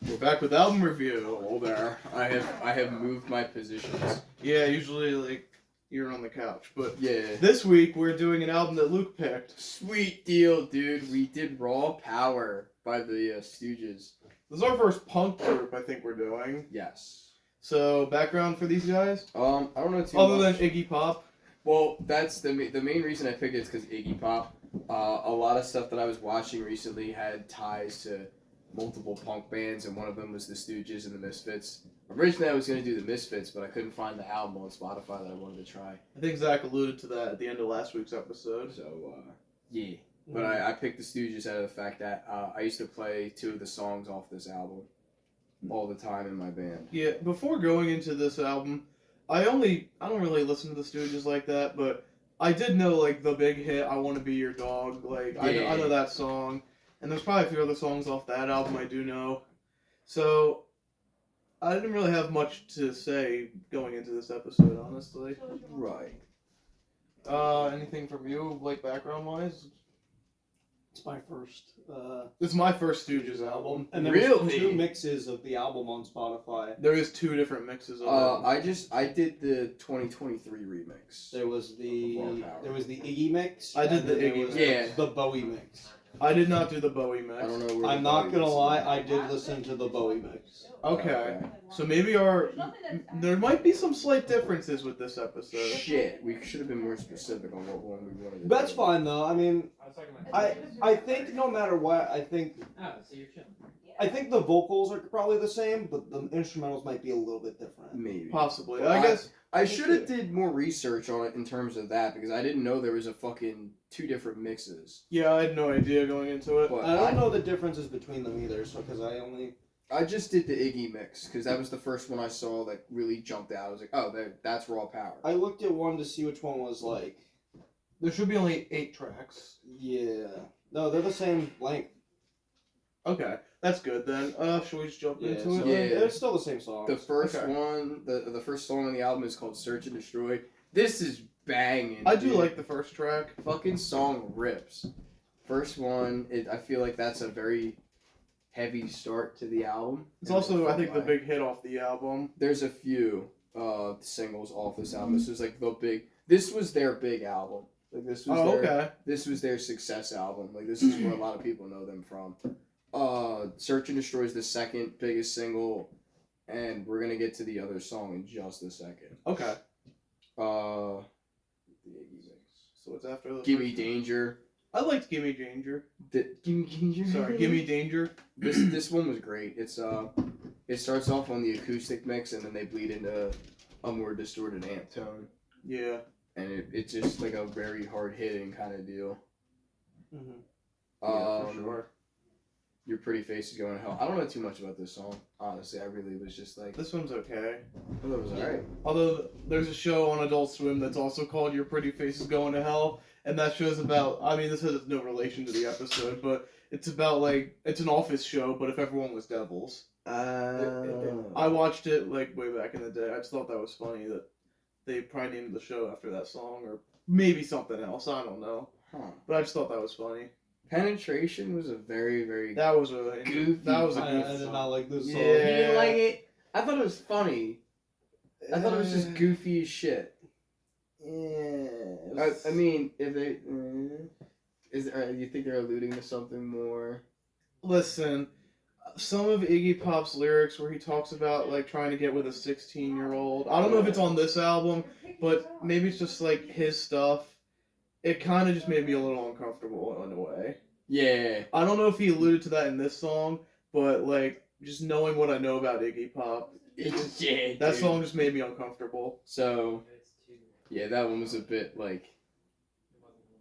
We're back with album review. Oh, there. I have moved my positions. Yeah, usually like you're on the couch, but Yeah. this week we're doing an album that Luke picked. Sweet deal, dude. We did Raw Power by the Stooges. This is our first punk group I think we're doing. Yes. So background for these guys, I don't know too other much. than Iggy Pop. Well, that's the main reason I picked it is because Iggy Pop. A lot of stuff that I was watching recently had ties to multiple punk bands, and one of them was the Stooges and the Misfits. Originally, I was going to do the Misfits, but I couldn't find the album on Spotify that I wanted to try. I think Zach alluded to that at the end of last week's episode. So, yeah. But I picked the Stooges out of the fact that I used to play two of the songs off this album all the time in my band. Yeah, before going into this album, I don't really listen to the Stooges like that, but I did know like the big hit "I Want to Be Your Dog." Like Yeah. I know that song, and there's probably a few other songs off that album I do know. So I didn't really have much to say going into this episode, honestly. Right. Anything from you, like background wise? It's my first. This is my first Stooges album. And there's Really? two mixes of the album on Spotify. There is two different mixes of it. I did the 2023 remix. There was the Raw Power. Iggy mix. I did and the then there Iggy was mix. the Bowie mix. I did not do the Bowie mix. I don't know where I'm the not Bowie gonna is. lie, I did listen to the Bowie mix. Okay. So maybe there might be some slight differences with this episode. Shit, we should have been more specific on what one we wanted to That's do. fine though. I mean, I think no matter what, I think the vocals are probably the same, but the instrumentals might be a little bit different. Maybe. Possibly. Well, I guess I should have did more research on it in terms of that because I didn't know there was a fucking two different mixes. yeah, I had no idea going into it. But I don't know the differences between them either, so because I just did the Iggy mix because that was the first one I saw that really jumped out. I was like, oh, that's Raw Power. I looked at one to see which one was like. There should be only 8 tracks. Yeah. No, they're the same length. Okay, that's good then. Should we just jump Yeah, into so it? Yeah. they're still the same songs. The first Okay. one, the first song on the album is called Search and Destroy. This is banging. I do dude. like the first track. Fucking song rips. First one, I feel like that's a very heavy start to the album. It's also, I think, the Why. big hit off the album. There's a few singles off this album. This was like this was their big album. Like this was Okay. this was their success album. Like this is where a lot of people know them from. Search and Destroy is the second biggest single, and we're gonna get to the other song in just a second. Okay. The Iggy mix. So what's after the Gimme first- Danger. I liked Gimme Danger. Gimme Danger. Sorry, Gimme Danger. This one was great. It's it starts off on the acoustic mix and then they bleed into a more distorted amp tone, Yeah. and it's just like a very hard hitting kind of deal. Mhm. Yeah, for sure. Your Pretty Face is Going to Hell. I don't know too much about this song, honestly. I really was just like, This one's okay. I thought it was alright. Although there's a show on Adult Swim that's also called Your Pretty Face is Going to Hell, and that show's about, I mean, this has no relation to the episode, but it's about like, it's an office show, but if everyone was devils. I watched it like way back in the day. I just thought that was funny that they probably named the show after that song, or maybe something else. I don't know, Huh. but I just thought that was funny. Penetration was a very, very That was a Goofy. That was a I goofy did song. not like this song. You didn't like it? I thought it was funny. I thought it was just goofy as shit. Yeah. I mean, if they do you think they're alluding to something more? Listen, some of Iggy Pop's lyrics where he talks about like trying to get with a 16-year-old. I don't know if it's on this album, but maybe it's just like his stuff. It kind of just made me a little uncomfortable in a way. Yeah. I don't know if he alluded to that in this song, but like just knowing what I know about Iggy Pop, Yeah. that dude. song just made me uncomfortable. So, yeah, that one was a bit like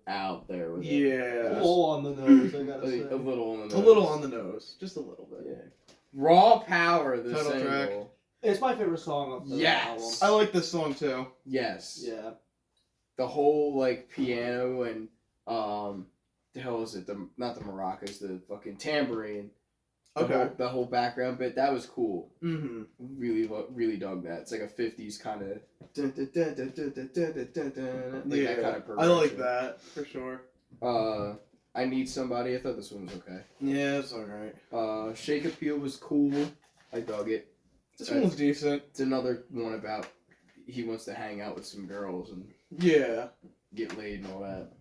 out there with it. A Yeah. little on the nose, I gotta say. A little on the nose. A little on the nose. Just a little bit. Yeah. Raw Power, the Title single. track. It's my favorite song of the Yes. I like this song too. Yes. album. Yeah. The whole like piano and the hell is it? Not the maracas, the fucking tambourine. Okay. The whole background bit, that was cool. Mm-hmm. Really dug that. It's like a 50s kind of like Yeah, that kind of I like that for sure. I Need Somebody. I thought this one was okay. Yeah, it's alright. Shake Appeal was cool. I dug it. This one was decent. It's another one about he wants to hang out with some girls and Yeah. get laid and all that.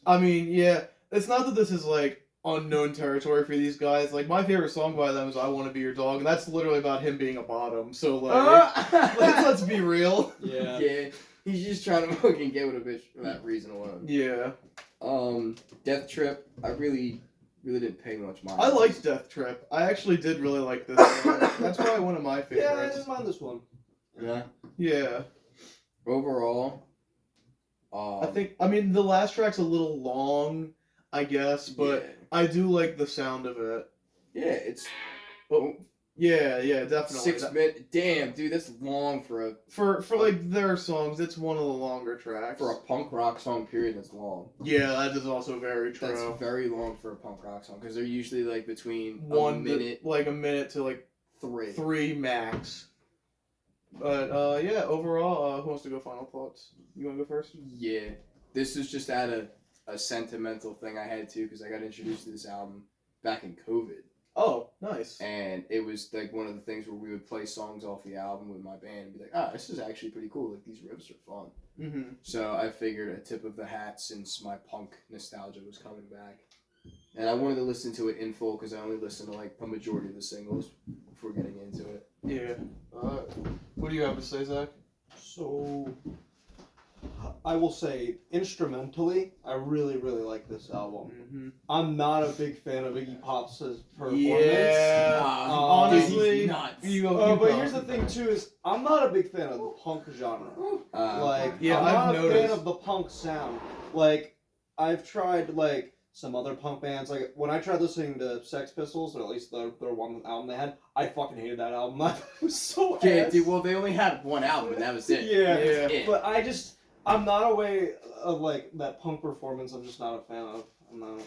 I mean, yeah, it's not that this is like unknown territory for these guys. Like my favorite song by them is "I Want to Be Your Dog," and that's literally about him being a bottom. So like, let's be real. Yeah. Yeah. He's just trying to fucking get with a bitch for that reason alone. Yeah. Death Trip. I really didn't pay much mind. I liked Death Trip. I actually did really like this one. That's probably one of my favorites. Yeah, I didn't mind this one. Yeah. Yeah. Overall, I mean, the last track's a little long, I guess, but yeah. I do like the sound of it. Yeah, it's Yeah, definitely. 6 minutes. Damn, dude, that's long for like their songs. It's one of the longer tracks. a punk rock song. Period. That's long. Yeah, that is also very true. That's very long for a punk rock song because they're usually like between a minute to like 3. 3 max. But yeah, overall, who wants to go final thoughts? You want to go first? Yeah, this is just at a sentimental thing I had to because I got introduced to this album back in COVID. Oh, nice. And it was like one of the things where we would play songs off the album with my band and be like, this is actually pretty cool. Like, these riffs are fun. Mm-hmm. So I figured a tip of the hat since my punk nostalgia was coming back. And I wanted to listen to it in full because I only listened to like a majority of the singles before getting into it. Yeah. What do you have to say, Zach? So, I will say, instrumentally, I really, really like this album. Mm-hmm. I'm not a big fan of Iggy Pop's performance. Yeah. Honestly, nuts. But here's the thing too: is I'm not a big fan of the punk genre. I'm not a fan of the punk sound. Like, I've tried like some other punk bands. Like when I tried listening to Sex Pistols, or at least their one album they had, I fucking hated that album. It was so ass. Dude, well, they only had one album and that was it. Yeah. But I'm not a way of like that punk performance. I'm just not a fan of. I'm not.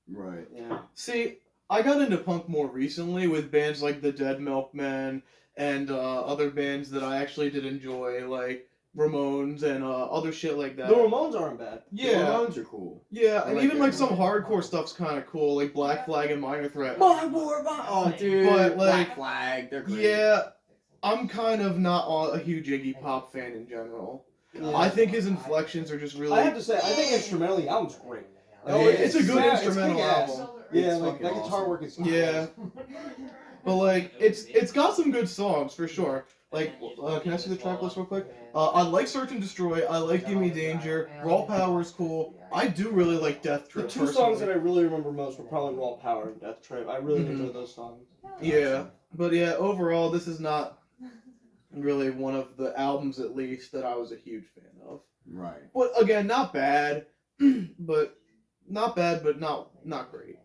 Right. Yeah. See, I got into punk more recently with bands like the Dead Milkmen and other bands that I actually did enjoy, like Ramones and other shit like that. The Ramones aren't bad. Yeah. The Ramones are cool. Yeah, I and like even that. like some hardcore stuff's kind of cool, like Black Flag and Minor Threat. Oh, dude. But, like, Black Flag, they're great. Yeah, I'm kind of not a huge Iggy Pop fan in general. Yeah. I think his inflections are just really. I have to say, I think instrumentally, the album's great. Oh, it's a good instrumental kick-ass. album. Yeah, It's like that fucking guitar awesome. work is. Yeah. But like, it's got some good songs for sure. Like, can I see the track list real quick? I like Search and Destroy. I like Give Me Danger. Raw Power is cool. I do really like Death The Trip. two songs that I really remember most were probably Raw Power and Death Trip. I really enjoyed those songs. Yeah, but yeah, overall, this is not really one of the albums, at least, that I was a huge fan of. Right. But again, not bad, but not great.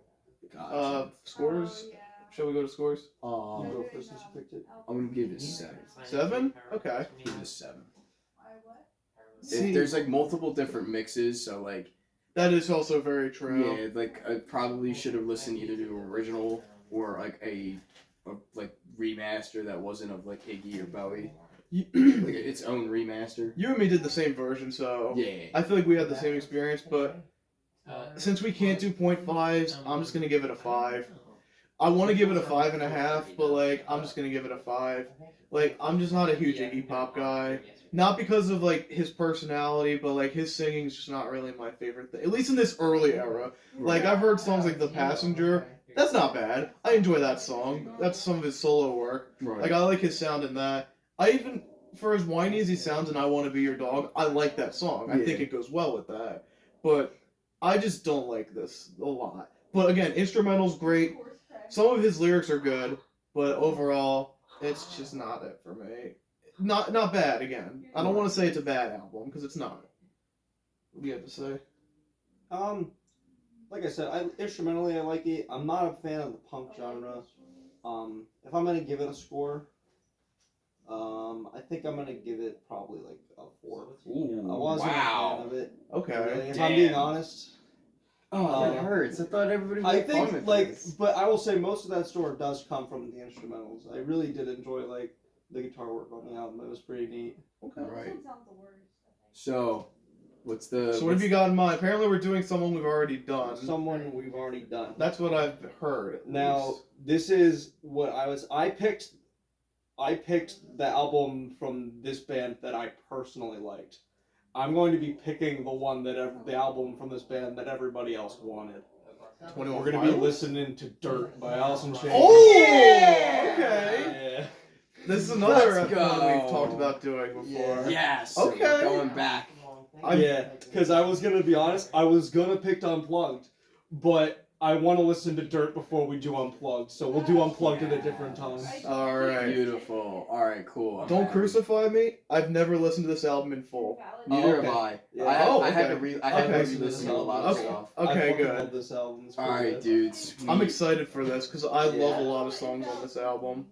Gotcha. Scores. Shall we go to scores? I'll go first since you picked it. I'm gonna give it a 7. 7? Okay. Give it a 7. See, There's like multiple different mixes, so like that is also very true. yeah, like I probably should have listened either to an original or like a like remaster that wasn't of like Iggy or Bowie, You, like its own remaster. you and me did the same version, so Yeah. I feel like we had the same experience. But since we can't do 0.5s, I'm just gonna give it a 5. I want to give it a 5.5, but like I'm just gonna give it a 5. Like I'm just not a huge Iggy Pop guy. Not because of like his personality, but like his singing's just not really my favorite thing. At least in this early era. Like I've heard songs like The Passenger. That's not bad. I enjoy that song. That's some of his solo work. Right. Like I like his sound in that. I even, for as whiny as he sounds in I Want to Be Your Dog, I like that song. I think it goes well with that. But I just don't like this a lot. But again, instrumental's great. Some of his lyrics are good, but overall, it's just not it for me. Not bad, again. I don't want to say it's a bad album, because it's not. What do you have to say? Like I said, instrumentally I like it. I'm not a fan of the punk genre. If I'm gonna give it a score, I think I'm gonna give it probably like a 4. Ooh, I wasn't a fan of it. Okay. Really, if I'm being Damn. honest. Oh, that hurts. I thought everybody I would fun think with like, this. but I will say most of that score does come from the instrumentals. I really did enjoy like the guitar work on the album. It was pretty neat. Okay. Right. So, What's the? So what have you got in mind? Apparently we're doing someone we've already done. Someone we've already done. That's what I've heard. Now, this is what I picked the album from this band that I personally liked. I'm going to be picking the album from this band that everybody else wanted. 21 We're going to be Pilots? listening to Dirt by Alice in Chains. Oh! Yeah! Okay. Yeah. This is another Let's one go. we've talked about doing before. Yes. Okay. We're going back. Yeah, because I was going to be honest, I was going to pick Unplugged, but I want to listen to Dirt before we do Unplugged, so we'll do Unplugged at a different time. Alright. Beautiful. All right. Cool. Don't crucify me. I've never listened to this album in full. Neither okay. have I. Yeah. I had to Okay. re-listen to a lot of Okay. stuff. I Okay, fucking good. love this album. It's All pretty right, good. dude. Sweet. I'm excited for this because I love Yeah. a lot of songs on this album.